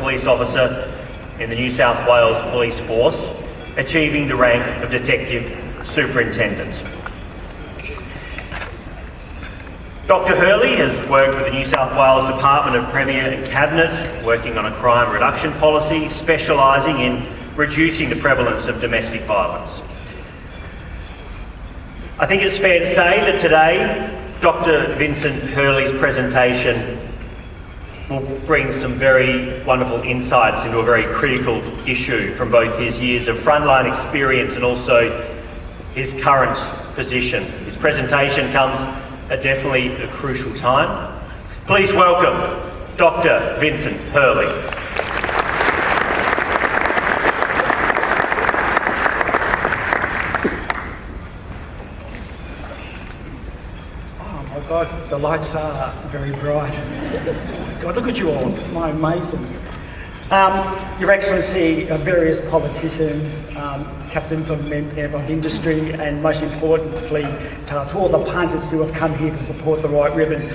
police officer in the New South Wales Police Force, achieving the rank of Detective Superintendent. Dr Hurley has worked with the New South Wales Department of Premier and Cabinet, working on a crime reduction policy, specialising in reducing the prevalence of domestic violence. I think it's fair to say that today, Dr Vincent Hurley's presentation will bring some very wonderful insights into a very critical issue from both his years of frontline experience and also his current position. His presentation comes at definitely a crucial time. Please welcome Dr Vincent Hurley. Oh my God, the lights are very bright. God, look at you all, my amazing. Your Excellency, various politicians, captains of industry, and most importantly to all the punters who have come here to support the White Ribbon.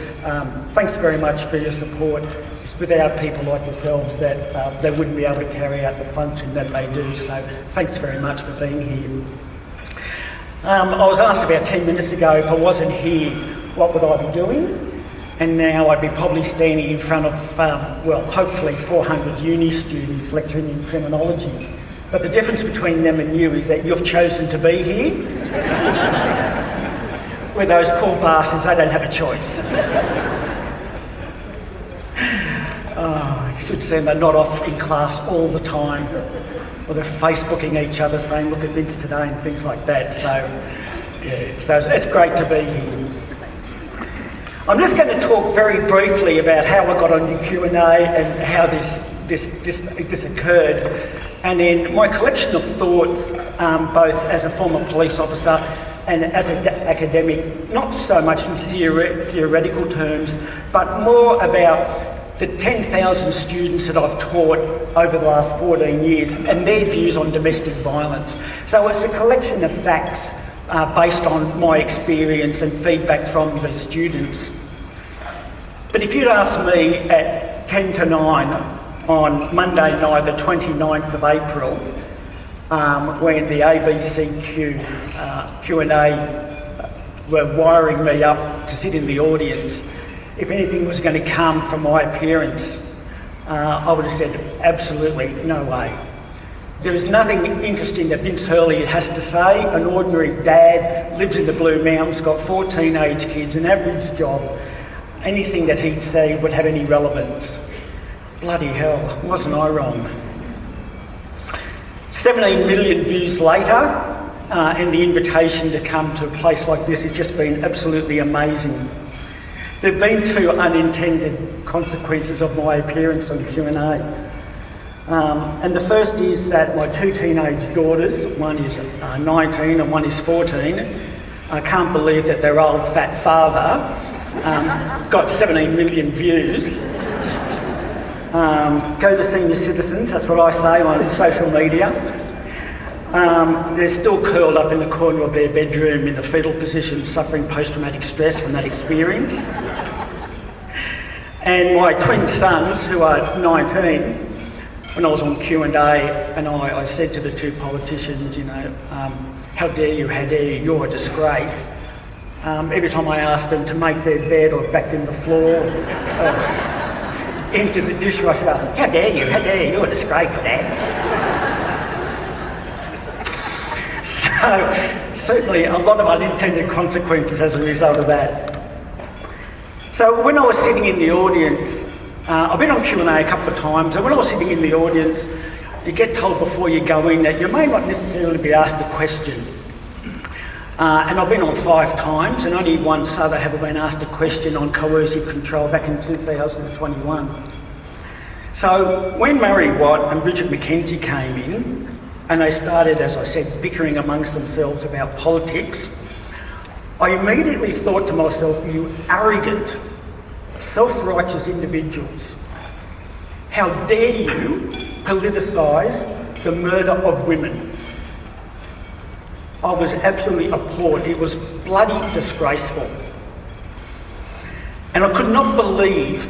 Thanks very much for your support. It's without people like yourselves that they wouldn't be able to carry out the function that they do, so thanks very much for being here. I was asked about 10 minutes ago if I wasn't here, what would I be doing? And now I'd be probably standing in front of, well, hopefully 400 uni students lecturing in criminology. But the difference between them and you is that you've chosen to be here. With those poor bastards, they don't have a choice. Oh, it should seem they're not off in class all the time. Or they're Facebooking each other saying, look at this today and things like that. So, yeah, so it's great to be here. I'm just going to talk very briefly about how I got on the Q&A and how this occurred, and then my collection of thoughts, both as a former police officer and as an academic, not so much in theoretical terms, but more about the 10,000 students that I've taught over the last 14 years and their views on domestic violence. So it's a collection of facts based on my experience and feedback from the students. But if you'd asked me at 10 to 9 on Monday night, the 29th of April, when the ABC Q&A were wiring me up to sit in the audience, if anything was going to come from my appearance, I would have said absolutely no way. There is nothing interesting that Vince Hurley has to say. An ordinary dad, lives in the Blue Mountains, got 4 teenage kids, an average job. Anything that he'd say would have any relevance. Bloody hell, wasn't I wrong? 17 million views later, and the invitation to come to a place like this has just been absolutely amazing. There have been 2 unintended consequences of my appearance on Q&A. And the first is that my 2 teenage daughters, one is 19 and one is 14, I can't believe that their old fat father got 17 million views. Go to senior citizens, that's what I say on social media. They're still curled up in the corner of their bedroom in the fetal position, suffering post-traumatic stress from that experience. And my twin sons, who are 19, when I was on Q&A, and I said to the 2 politicians, you know, how dare you, you're a disgrace. Every time I asked them to make their bed or vacuum the floor, empty the dishwasher, how dare you, you're a disgrace, Dad. So, certainly a lot of unintended consequences as a result of that. So when I was sitting in the audience, I've been on Q&A a couple of times, and when I was sitting in the audience, you get told before you go in that you may not necessarily be asked a question. And I've been on 5 times, and only once other have I been asked a question on coercive control back in 2021. So when Murray Watt and Bridget McKenzie came in, and they started, as I said, bickering amongst themselves about politics, I immediately thought to myself, you arrogant, self-righteous individuals, how dare you politicise the murder of women? I was absolutely appalled. It was bloody disgraceful. And I could not believe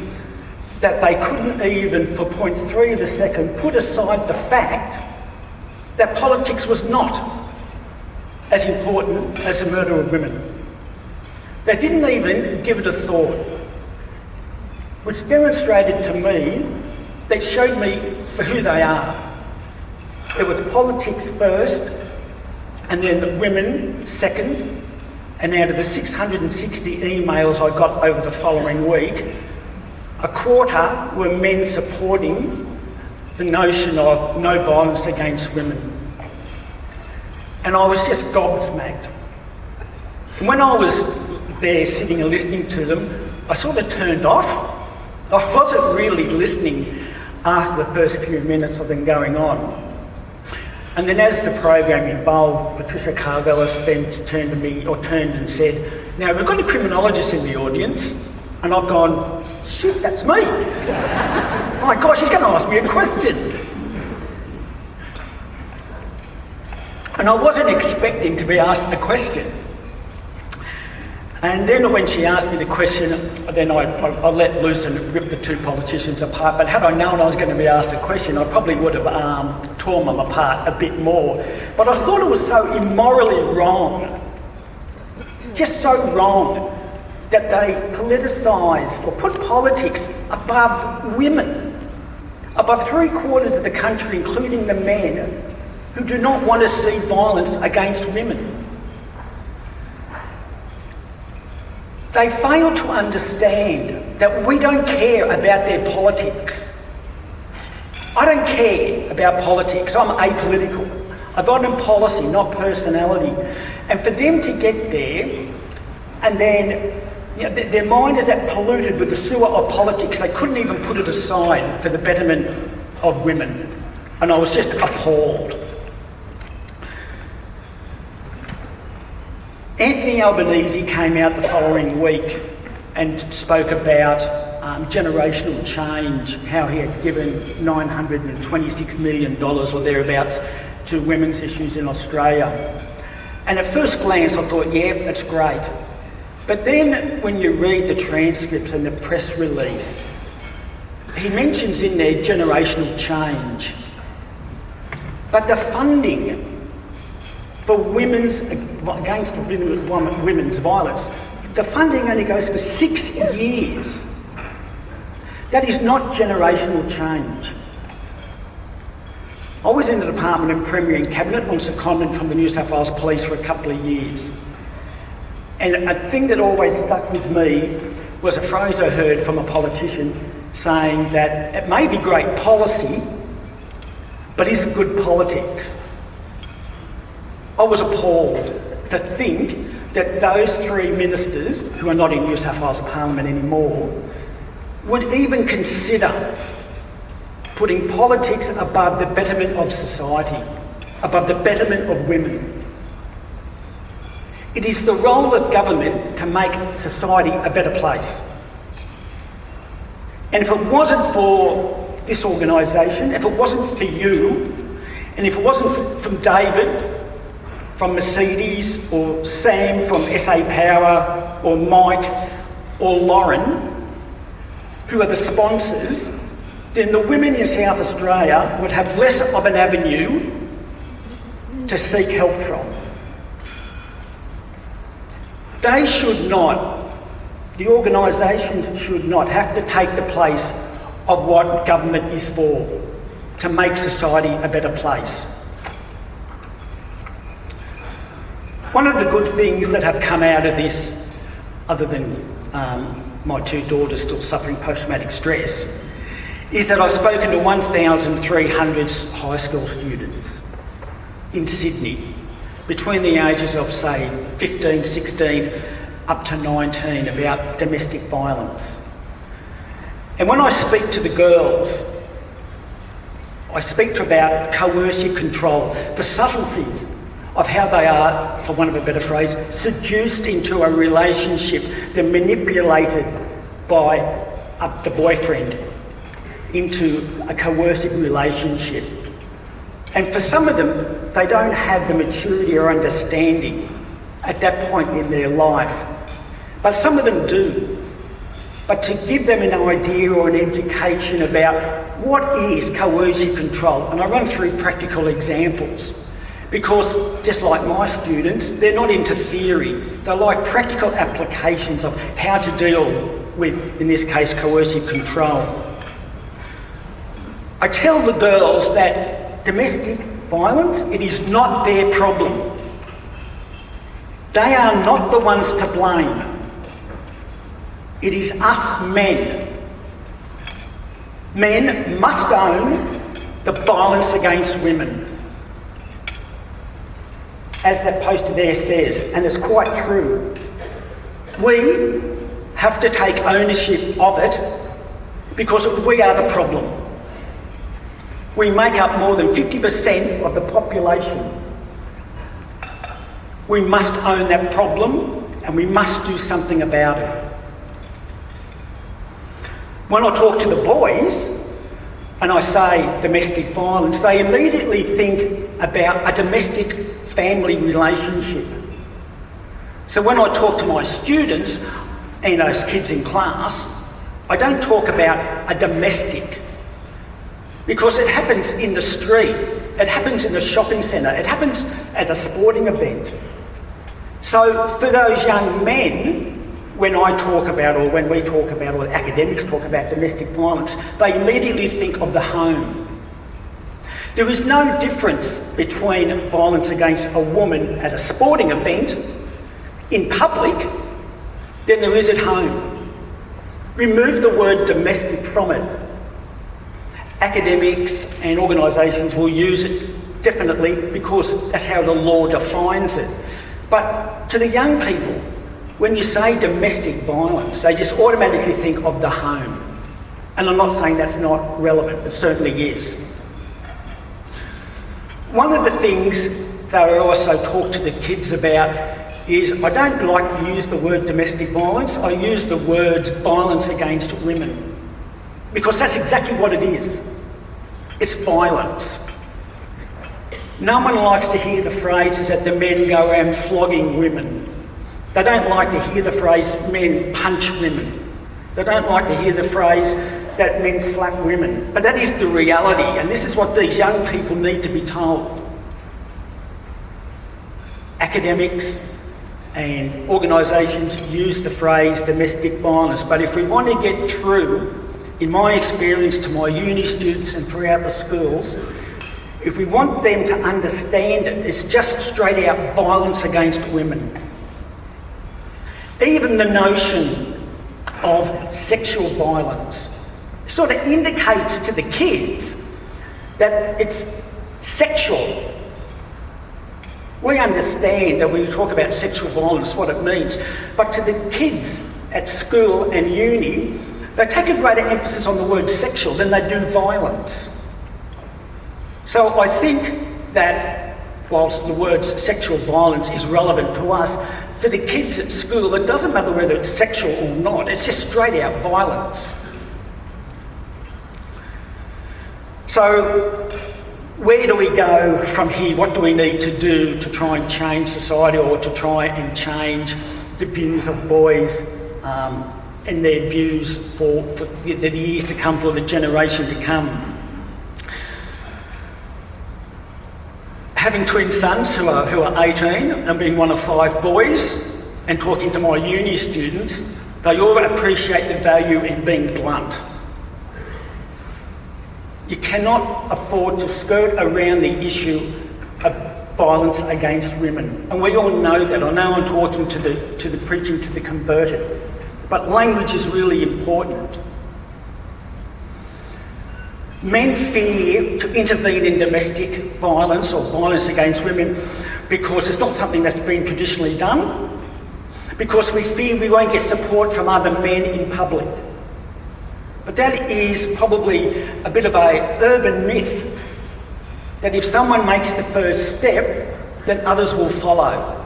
that they couldn't even, for 0.3 of a second, put aside the fact that politics was not as important as the murder of women. They didn't even give it a thought, which demonstrated to me, that showed me for who they are. It was politics first, and then the women second, and out of the 660 emails I got over the following week, a quarter were men supporting the notion of no violence against women. And I was just gobsmacked. And when I was there sitting and listening to them, I sort of turned off. I wasn't really listening after the first few minutes of them going on. And then as the program evolved, Patricia Carvelis then turned and said, now we've got a criminologist in the audience, and I've gone, shit, that's me. My gosh, he's going to ask me a question. And I wasn't expecting to be asked a question. And then when she asked me the question, then I let loose and ripped the two politicians apart. But had I known I was going to be asked a question, I probably would have torn them apart a bit more. But I thought it was so immorally wrong, just so wrong, that they politicised or put politics above women, above 3/4 of the country, including the men, who do not want to see violence against women. They fail to understand that we don't care about their politics. I don't care about politics. I'm apolitical. I vote on policy, not personality. And for them to get there, and then their mind is that polluted with the sewer of politics, they couldn't even put it aside for the betterment of women. And I was just appalled. Anthony Albanese came out the following week and spoke about generational change, how he had given $926 million or thereabouts to women's issues in Australia. And at first glance I thought, yeah, that's great. But then when you read the transcripts and the press release, he mentions in there generational change. But the funding for against women's violence, the funding only goes for 6 years. That is not generational change. I was in the Department of Premier and Cabinet on secondment from the New South Wales Police for a couple of years. And a thing that always stuck with me was a phrase I heard from a politician saying that it may be great policy, but is it good politics? I was appalled to think that those three ministers, who are not in New South Wales Parliament anymore, would even consider putting politics above the betterment of society, above the betterment of women. It is the role of government to make society a better place. And if it wasn't for this organisation, if it wasn't for you, and if it wasn't from David, from Mercedes, or Sam from SA Power, or Mike, or Lauren, who are the sponsors, then the women in South Australia would have less of an avenue to seek help from. They should not, the organisations should not have to take the place of what government is for, to make society a better place. One of the good things that have come out of this, other than my two daughters still suffering post-traumatic stress, is that I've spoken to 1,300 high school students in Sydney between the ages of, say, 15, 16 up to 19 about domestic violence. And when I speak to the girls, I speak to about coercive control, the subtleties of how they are, for want of a better phrase, seduced into a relationship. They're manipulated by the boyfriend into a coercive relationship. And for some of them, they don't have the maturity or understanding at that point in their life. But some of them do. but to give them an idea or an education about what is coercive control. And I run through practical examples because, just like my students, they're not into theory. They like practical applications of how to deal with, in this case, coercive control. I tell the girls that domestic violence, it is not their problem. They are not the ones to blame. It is us men. Men must own the violence against women. As that poster there says, and it's quite true. We have to take ownership of it because we are the problem. We make up more than 50% of the population. We must own that problem and we must do something about it. When I talk to the boys and I say domestic violence, they immediately think about a domestic family relationship. So when I talk to my students and those kids in class, I don't talk about a domestic, because it happens in the street, it happens in the shopping centre, it happens at a sporting event. So for those young men, when I talk about, or when we talk about, or academics talk about domestic violence, they immediately think of the home. There is no difference between violence against a woman at a sporting event in public than there is at home. Remove the word domestic from it. Academics and organisations will use it, definitely, because that's how the law defines it. But to the young people, when you say domestic violence, they just automatically think of the home. And I'm not saying that's not relevant, it certainly is. One of the things that I also talk to the kids about is I don't like to use the word domestic violence, I use the word violence against women. Because that's exactly what it is. It's violence. No one likes to hear the phrases that the men go around flogging women. They don't like to hear the phrase men punch women. They don't like to hear the phrase that men slap women. But that is the reality, and this is what these young people need to be told. Academics and organisations use the phrase domestic violence, but if we want to get through, in my experience to my uni students and throughout the schools, if we want them to understand it, it's just straight out violence against women. Even the notion of sexual violence sort of indicates to the kids that it's sexual. We understand that when we talk about sexual violence, what it means, but to the kids at school and uni, they take a greater emphasis on the word sexual than they do violence. So I think that whilst the word sexual violence is relevant to us, for the kids at school, it doesn't matter whether it's sexual or not, it's just straight out violence. So where do we go from here? What do we need to do to try and change society, or to try and change the views of boys and their views for the years to come, for the generation to come? Having twin sons who are 18 and being one of 5 boys, and talking to my uni students, they all appreciate the value in being blunt. You cannot afford to skirt around the issue of violence against women, and we all know that. I know I'm talking to the preaching to the converted, but language is really important. Men fear to intervene in domestic violence or violence against women because it's not something that's been traditionally done, because we fear we won't get support from other men in public. But that is probably a bit of an urban myth, that if someone makes the first step, then others will follow.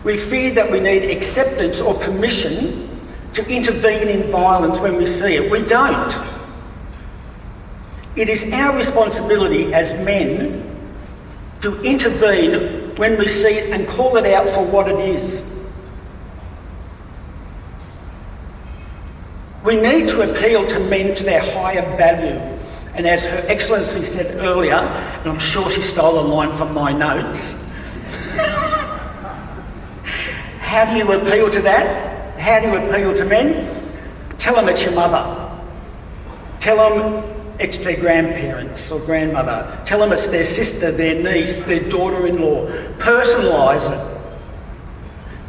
We fear that we need acceptance or permission to intervene in violence when we see it. We don't. It is our responsibility as men to intervene when we see it and call it out for what it is. We need to appeal to men to their higher value. And as Her Excellency said earlier, and I'm sure she stole a line from my notes, how do you appeal to that? How do you appeal to men? Tell them it's your mother. Tell them it's their grandparents or grandmother. Tell them it's their sister, their niece, their daughter-in-law. Personalise it.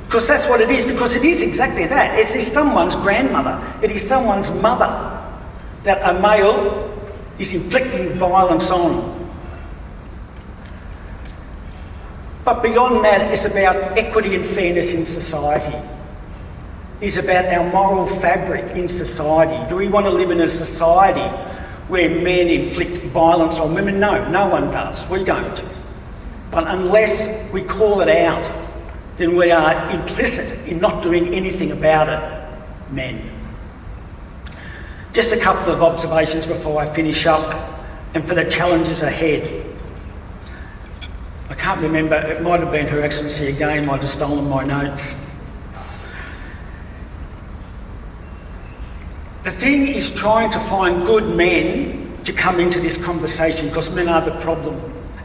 Because that's what it is, because it is exactly that. It is someone's grandmother. It is someone's mother that a male is inflicting violence on. But beyond that, it's about equity and fairness in society. It's about our moral fabric in society. Do we want to live in a society where men inflict violence on women? No, no one does. We don't. But unless we call it out, then we are implicit in not doing anything about it, men. Just a couple of observations before I finish up, and for the challenges ahead. I can't remember, it might have been Her Excellency again, might have stolen my notes. The thing is trying to find good men to come into this conversation, because men are the problem.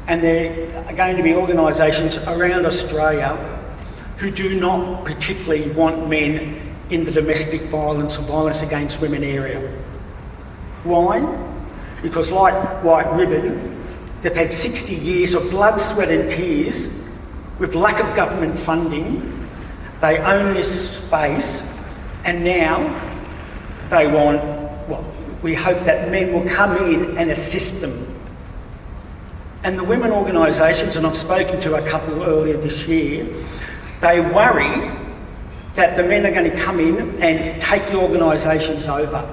And there are going to be organisations around Australia who do not particularly want men in the domestic violence or violence against women area. Why? Because like White Ribbon, they've had 60 years of blood, sweat and tears with lack of government funding. They own this space, and now they want, well, we hope that men will come in and assist them. And the women organisations, and I've spoken to a couple earlier this year, they worry that the men are going to come in and take the organisations over,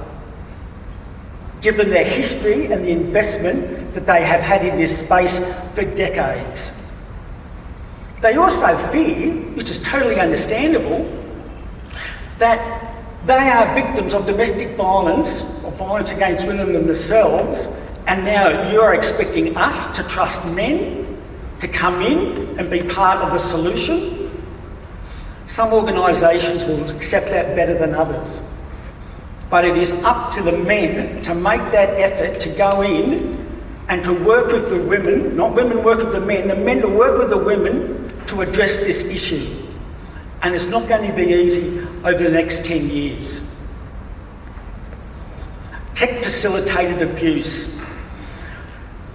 given their history and the investment that they have had in this space for decades. They also fear, which is totally understandable, that they are victims of domestic violence or violence against women themselves, and now you're expecting us to trust men to come in and be part of the solution. Some organisations will accept that better than others. But it is up to the men to make that effort to go in and to work with the women, not women work with the men to work with the women to address this issue. And it's not going to be easy over the next 10 years. Tech-facilitated abuse.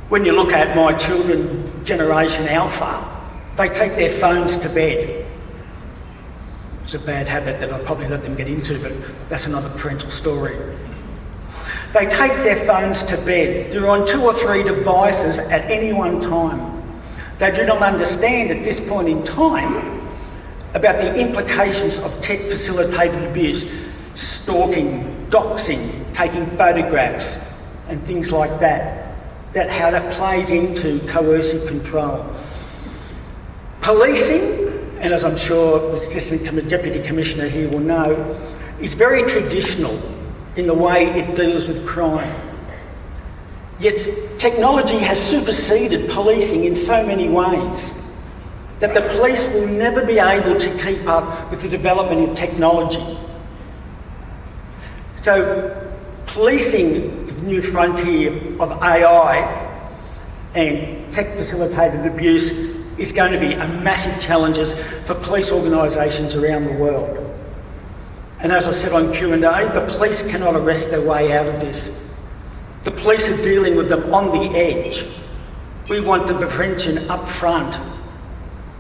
When you look at my children, Generation Alpha, they take their phones to bed. It's a bad habit that I'll probably let them get into, but that's another parental story. They take their phones to bed. They're on 2 or 3 devices at any one time. They do not understand at this point in time about the implications of tech-facilitated abuse, stalking, doxing, taking photographs and things like that, how that plays into coercive control. Policing, and as I'm sure the Assistant Deputy Commissioner here will know, is very traditional in the way it deals with crime. Yet technology has superseded policing in so many ways that the police will never be able to keep up with the development of technology. So policing the new frontier of AI and tech-facilitated abuse is going to be a massive challenge for police organisations around the world. And as I said on Q&A, the police cannot arrest their way out of this. The police are dealing with them on the edge. We want the prevention up front.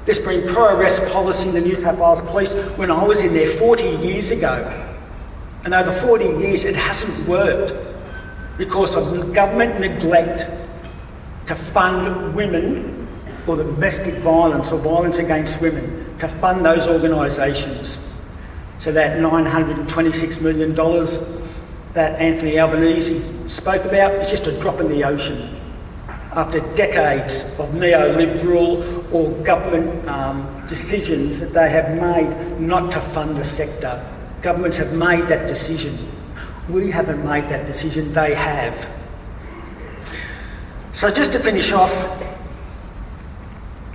There's been pro-arrest policy in the New South Wales Police when I was in there 40 years ago. And over 40 years it hasn't worked because of government neglect to fund women or the domestic violence or violence against women, to fund those organisations. So that $926 million that Anthony Albanese spoke about is just a drop in the ocean. After decades of neoliberal or government decisions that they have made not to fund the sector. Governments have made that decision. We haven't made that decision, they have. So just to finish off,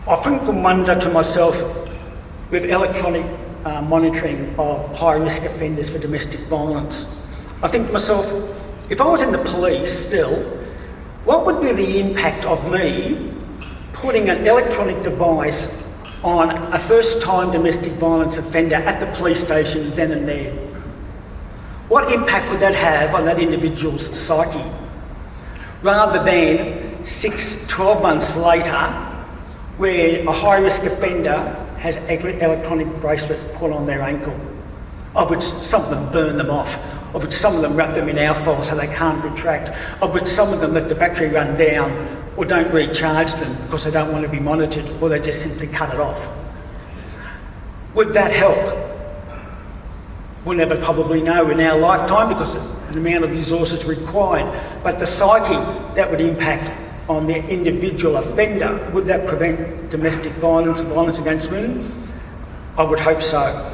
I often wonder to myself, with electronic monitoring of high-risk offenders for domestic violence, I think to myself, if I was in the police still, what would be the impact of me putting an electronic device on a first-time domestic violence offender at the police station then and there? What impact would that have on that individual's psyche? Rather than 12 months later, where a high-risk offender has an electronic bracelet put on their ankle, of which some of them burn them off, of which some of them wrap them in alcohol so they can't retract, of which some of them let the battery run down or don't recharge them because they don't want to be monitored, or they just simply cut it off. Would that help? We'll never probably know in our lifetime because of the amount of resources required, but the psyche that would impact on the individual offender, would that prevent domestic violence and violence against women? I would hope so.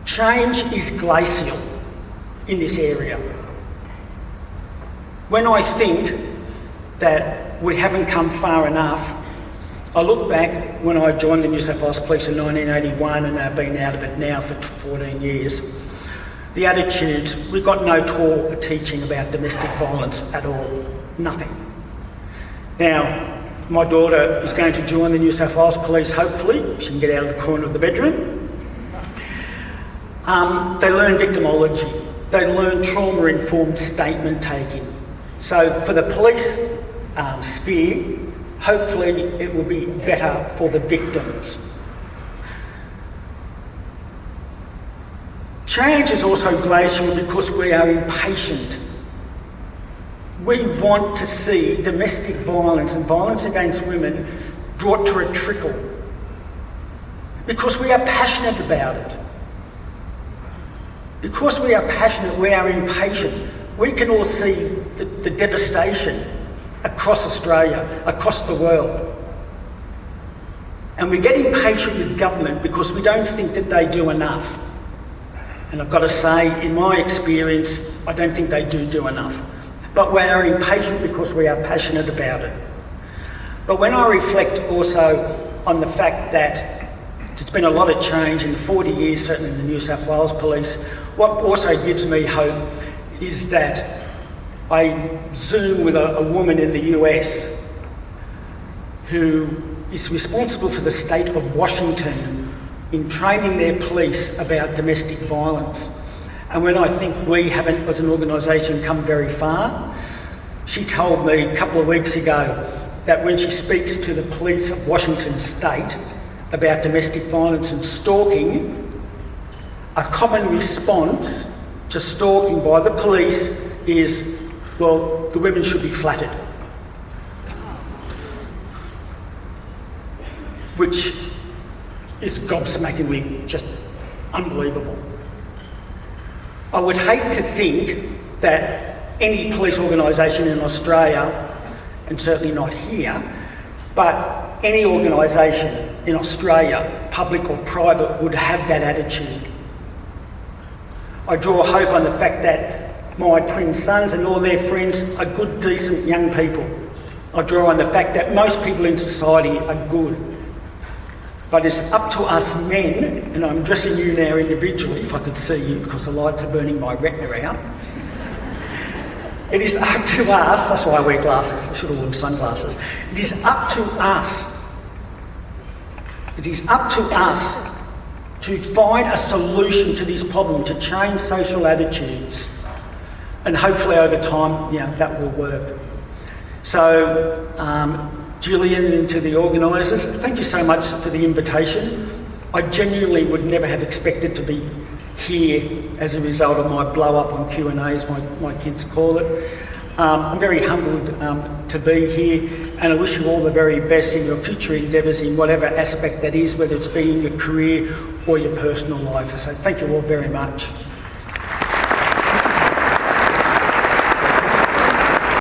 Change is glacial in this area. When I think that we haven't come far enough, I look back when I joined the New South Wales Police in 1981 and I've been out of it now for 14 years. The attitudes, we've got no talk or teaching about domestic violence at all, nothing. Now, my daughter is going to join the New South Wales Police, hopefully. She can get out of the corner of the bedroom. They learn victimology. They learn trauma-informed statement taking. So for the police sphere, hopefully it will be better for the victims. Change is also glacial because we are impatient. We want to see domestic violence and violence against women brought to a trickle because we are passionate about it. Because we are passionate, we are impatient. We can all see the devastation across Australia, across the world. And we get impatient with government because we don't think that they do enough. And I've got to say, in my experience, I don't think they do enough. But we are impatient because we are passionate about it. But when I reflect also on the fact that there's been a lot of change in 40 years, certainly in the New South Wales Police, what also gives me hope is that I Zoom with a woman in the US who is responsible for the state of Washington in training their police about domestic violence. And when I think we haven't, as an organisation, come very far, she told me a couple of weeks ago that when she speaks to the police of Washington State about domestic violence and stalking, a common response to stalking by the police is, well, the women should be flattered. Which is gobsmackingly just unbelievable. I would hate to think that any police organisation in Australia, and certainly not here, but any organisation in Australia, public or private, would have that attitude. I draw hope on the fact that my twin sons and all their friends are good, decent young people. I draw on the fact that most people in society are good. But it's up to us men, and I'm addressing you now individually, if I could see you because the lights are burning my retina out. It is up to us, that's why I wear glasses, I should have worn sunglasses. It is up to us. It is up to us to find a solution to this problem, to change social attitudes. And hopefully over time, that will work. So, Julian and to the organisers, thank you so much for the invitation. I genuinely would never have expected to be here as a result of my blow up on Q&A, as my kids call it. I'm very humbled to be here, and I wish you all the very best in your future endeavours in whatever aspect that is, whether it's been your career or your personal life. So thank you all very much.